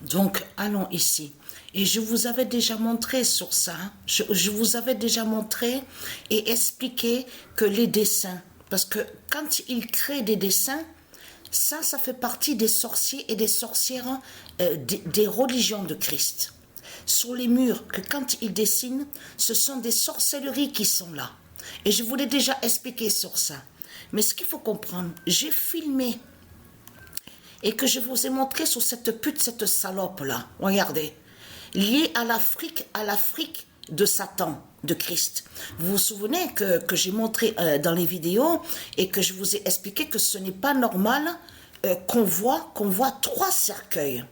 Donc, allons ici. Et je vous avais déjà montré sur ça. Je vous avais déjà montré et expliqué que les dessins, parce que quand ils créent des dessins, ça fait partie des sorciers et des sorcières des religions de Christ. Sur les murs, que quand ils dessinent, ce sont des sorcelleries qui sont là. Et je vous l'ai déjà expliqué sur ça. Mais ce qu'il faut comprendre, j'ai filmé et que je vous ai montré sur cette pute, cette salope-là. Regardez. Liée à l'Afrique de Satan, de Christ. Vous vous souvenez que j'ai montré dans les vidéos et que je vous ai expliqué que ce n'est pas normal qu'on voit 3 cercueils.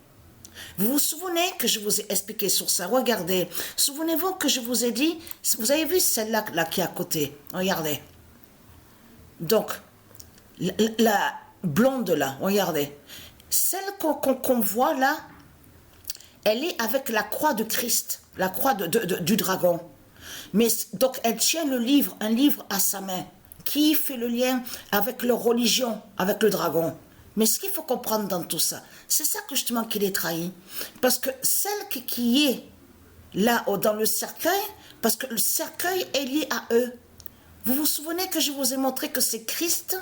Vous vous souvenez que je vous ai expliqué sur ça? Regardez. Souvenez-vous que je vous ai dit, vous avez vu celle-là là, qui est à côté? Regardez. Donc, la blonde là, regardez. Celle qu'on voit là, elle est avec la croix de Christ, la croix du dragon. Mais donc elle tient le livre, un livre à sa main, qui fait le lien avec leur religion, avec le dragon. Mais ce qu'il faut comprendre dans tout ça, c'est ça que justement qu'il est trahi. Parce que celle qui est là dans le cercueil, parce que le cercueil est lié à eux. Vous vous souvenez que je vous ai montré que c'est Christ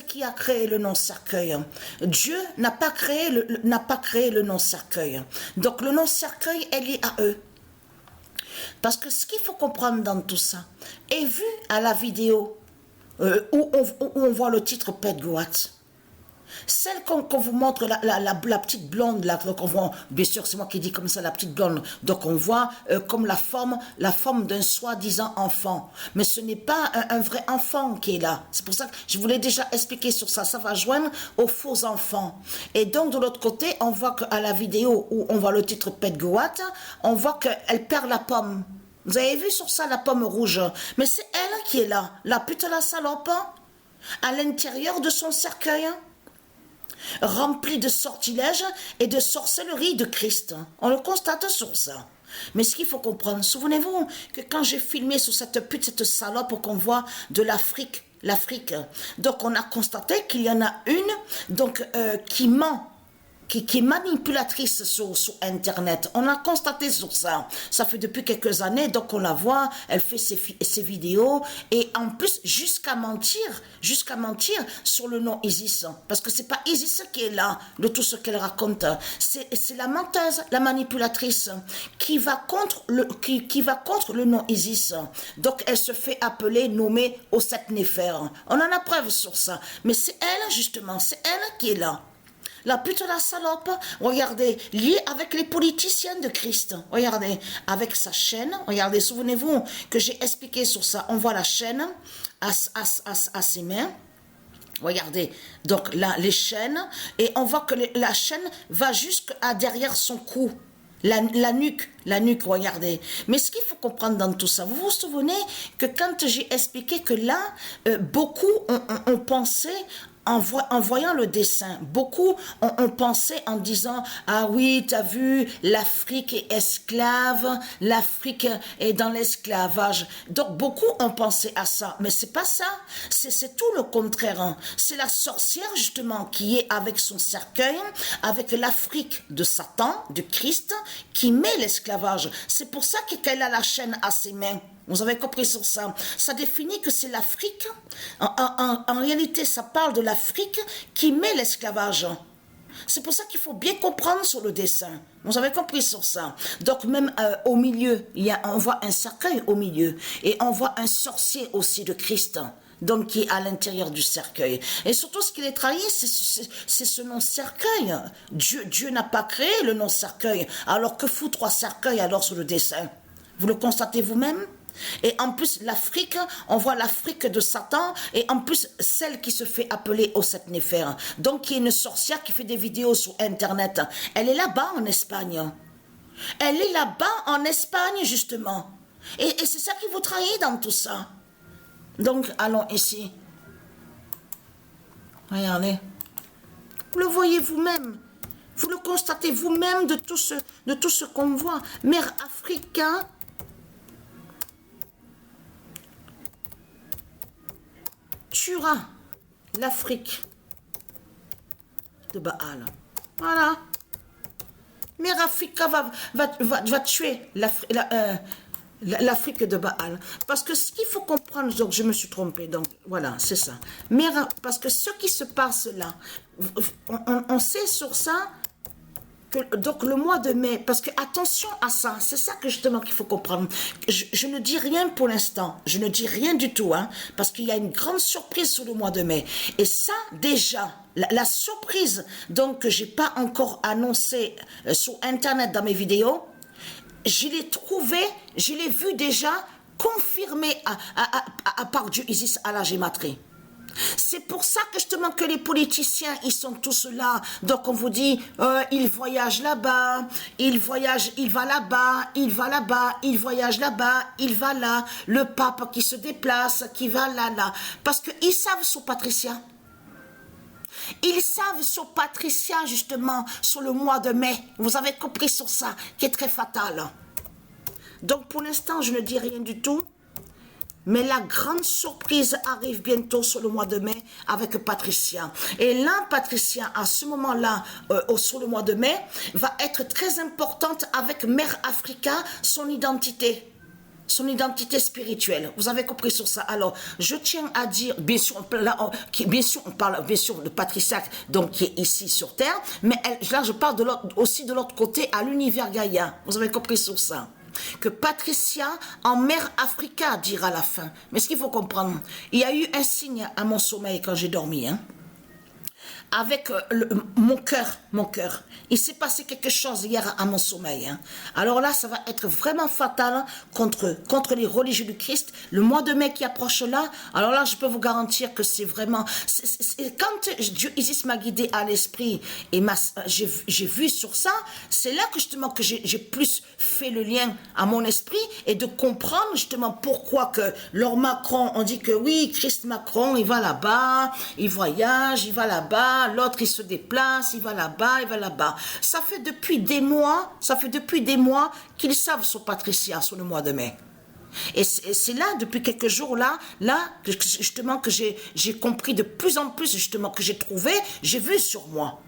qui a créé le non-cercueil. Dieu n'a pas créé le non-cercueil. Donc le non-cercueil est lié à eux. Parce que ce qu'il faut comprendre dans tout ça, est vu à la vidéo où on voit le titre Pet Goat. Celle qu'on vous montre, la petite blonde, là, qu'on voit, bien sûr, c'est moi qui dis comme ça, la petite blonde. Donc on voit comme la forme d'un soi-disant enfant. Mais ce n'est pas un vrai enfant qui est là. C'est pour ça que je vous l'ai déjà expliqué sur ça. Ça va joindre aux faux enfants. Et donc de l'autre côté, on voit qu'à la vidéo où on voit le titre Pet Goat, on voit qu'elle perd la pomme. Vous avez vu sur ça la pomme rouge? Mais c'est elle qui est là, la pute la salope, à l'intérieur de son cercueil, rempli de sortilèges et de sorcellerie de Christ. On le constate sur ça. Mais ce qu'il faut comprendre, souvenez-vous que quand j'ai filmé sur cette pute, cette salope qu'on voit de l'Afrique, donc on a constaté qu'il y en a une donc qui ment, qui est manipulatrice sur Internet. On a constaté sur ça. Ça fait depuis quelques années, donc on la voit, elle fait ses vidéos, et en plus, jusqu'à mentir sur le nom Isis. Parce que c'est pas Isis qui est là, de tout ce qu'elle raconte. C'est la menteuse, la manipulatrice, qui va contre le nom Isis. Donc elle se fait appeler, nommer au 7 Néphère. On en a preuve sur ça. Mais c'est elle, justement, c'est elle qui est là. La pute la salope, regardez, liée avec les politiciens de Christ, regardez, avec sa chaîne, regardez, souvenez-vous que j'ai expliqué sur ça, on voit la chaîne à ses mains, regardez, donc là, les chaînes, et on voit que la chaîne va jusqu'à derrière son cou. La nuque, regardez. Mais ce qu'il faut comprendre dans tout ça, vous vous souvenez que quand j'ai expliqué que là, beaucoup ont pensé, en voyant le dessin, beaucoup ont pensé en disant « Ah oui, t'as vu, l'Afrique est esclave, l'Afrique est dans l'esclavage. » Donc beaucoup ont pensé à ça, mais c'est pas ça. C'est tout le contraire. Hein. C'est la sorcière justement qui est avec son cercueil, avec l'Afrique de Satan, de Christ, qui met l'esclavage. C'est pour ça qu'elle a la chaîne à ses mains. Vous avez compris sur ça. Ça définit que c'est l'Afrique. En réalité, ça parle de l'Afrique qui met l'esclavage. C'est pour ça qu'il faut bien comprendre sur le dessin. Vous avez compris sur ça. Donc même au milieu, on voit un cercueil au milieu. Et on voit un sorcier aussi de Christ. Donc qui est à l'intérieur du cercueil. Et surtout ce qu'il est trahi, c'est ce non-cercueil. Dieu n'a pas créé le non-cercueil. Alors que fout 3 cercueils alors sur le dessin? Vous le constatez vous-même? Et en plus, l'Afrique, on voit l'Afrique de Satan, et en plus, celle qui se fait appeler au 7 Néphère, donc qui est une sorcière qui fait des vidéos sur Internet. Elle est là-bas en Espagne. Elle est là-bas en Espagne, justement. Et c'est ça qui vous trahit dans tout ça. Donc, allons ici. Regardez. Vous le voyez vous-même. Vous le constatez vous-même de tout ce qu'on voit. Mère africain. Tuera l'Afrique de Baal. Voilà. Mère Africa va tuer l'Afrique de Baal. Parce que ce qu'il faut comprendre, donc je me suis trompée, donc voilà, c'est ça. Parce que ce qui se passe là, on sait sur ça, donc le mois de mai, parce que attention à ça, c'est ça que justement qu'il faut comprendre. Je ne dis rien pour l'instant, je ne dis rien du tout, hein, parce qu'il y a une grande surprise sur le mois de mai. Et ça, déjà, la surprise donc que j'ai pas encore annoncée sur Internet dans mes vidéos, je l'ai trouvé, je l'ai vu déjà confirmé par Dieu Isis à la gématrie. C'est pour ça que justement que les politiciens, ils sont tous là. Donc on vous dit, il voyage là-bas, il voyage, il va là-bas, il va là-bas, il voyage là-bas, il va là. Le pape qui se déplace, qui va là. Parce qu'ils savent sur Patricia. Ils savent sur Patricia, justement, sur le mois de mai. Vous avez compris sur ça, qui est très fatal. Donc pour l'instant, je ne dis rien du tout. Mais la grande surprise arrive bientôt sur le mois de mai avec Patricia. Et là, Patricia, à ce moment-là, sur le mois de mai, va être très importante avec Mère Africa, son identité spirituelle. Vous avez compris sur ça. Alors, je tiens à dire, bien sûr, on parle bien sûr de Patricia, donc qui est ici sur Terre, mais là, je parle aussi de l'autre côté, à l'univers Gaïa. Vous avez compris sur ça. Que Patricia, en Mère Africa, dira à la fin. Mais ce qu'il faut comprendre, il y a eu un signe à mon sommeil quand j'ai dormi, hein. Avec mon cœur. Il s'est passé quelque chose hier à mon sommeil. Hein. Alors là, ça va être vraiment fatal contre les religieux du Christ. Le mois de mai qui approche là, alors là, je peux vous garantir que c'est vraiment... quand Dieu Isis m'a guidé à l'esprit et j'ai vu sur ça, c'est là que justement que j'ai plus fait le lien à mon esprit et de comprendre justement pourquoi que Lord Macron, on dit que oui, Christ Macron, il va là-bas, il voyage, il va là-bas, l'autre il se déplace, il va là-bas, il va là-bas. Ça fait depuis des mois qu'ils savent sur Patricia, sur le mois de mai. Et c'est là, depuis quelques jours là, justement que j'ai compris de plus en plus, justement que j'ai vu sur moi,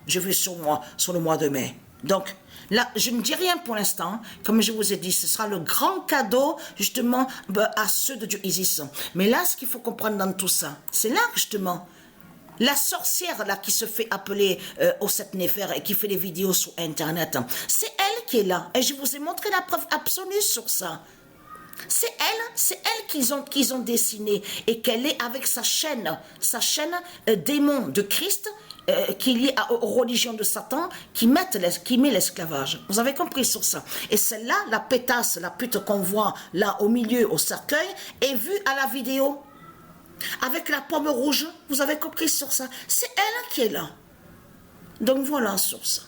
sur le mois de mai. Donc, là, je ne dis rien pour l'instant, comme je vous ai dit, ce sera le grand cadeau, justement, à ceux de Dieu Isis. Mais là, ce qu'il faut comprendre dans tout ça, c'est là, justement, la sorcière là qui se fait appeler Osset Nefer et qui fait des vidéos sur Internet, c'est elle qui est là. Et je vous ai montré la preuve absolue sur ça. C'est elle qu'ils ont dessiné et qu'elle est avec sa chaîne démon de Christ qui est liée aux religions de Satan qui met l'esclavage. Vous avez compris sur ça. Et celle-là, la pétasse, la pute qu'on voit là au milieu au cercueil, est vue à la vidéo. Avec la pomme rouge, vous avez compris sur ça. C'est elle qui est là. Donc voilà sur ça.